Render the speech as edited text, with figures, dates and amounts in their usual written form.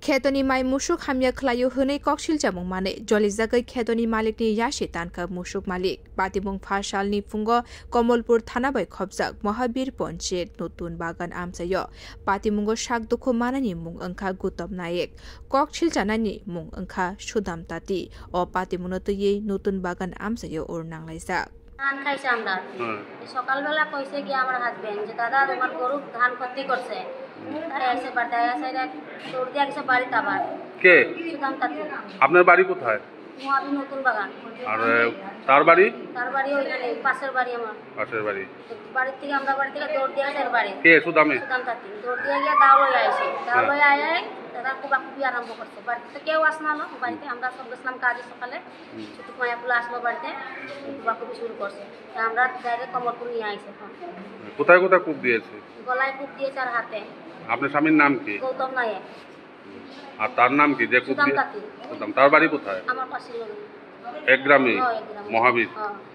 खेतनी माई मुसुक हामिया खलायो हनै कक्सिल जामुं माने जलिजागै खेतनी मालिकनि यासि तानका मुसुक मालिक पातिमुं फासालनि फुंगो कमलपुर थाना बै खबजाक महाबीर पঞ্চায়েत नतुन बागान आमसायो पातिमुंगो शाक दुखु मानानि मुं अंखा गुतम नायक कक्सिल जानानि मुं अंखा सुदाम ताति ओ पातिमुंनो तयै नतुन बागान आमसायो ओर नांलायजाक ধান খাইছে আমরা সকালবেলা কইছে কি আমার হাজবেন্ড যে দাদা তোমার গরু ধান ক্ষতি করছে তাই এসে বাড়ায় আসে দৌড় দিয়ে গেছে বাড়িতে আবার কে সুদাম তাতি আপনার বাড়ি কোথায় আমি নতুন বাগান আর তার বাড়ি ওইখানে পাশের বাড়ি আমার পাশের বাড়ি বাড়ি থেকে আমরা বাড়ি থেকে দৌড় দিয়ে গেছে বাড়ি কে সুদাম তাতি দৌড় দিয়ে গিয়ে দাও লই আইছে দাও লই আয় দাদা কুবাকুবি আরম্ভ করছে বাড়িতে কেউ আসলো বাড়িতে আমরা সব গেছিলাম কাজে সকালে ছোট মায়াগুলো আসলো বাড়িতে কুবাকুবি শুরু করছে আমরা ডাইরেক্ট কমলপুর নিয়ে আইছে কোথায় কোথায় কূপ দিয়েছে গলায় কূপ দিয়েছে আর হাতে আপনার স্বামীর নাম কি গৌতম নায়ক আর তার নাম কি যে কূপ দিয়ে তার বাড়ি কোথায় আমার পাশে এক গ্রামে মহাবীর মহাবীর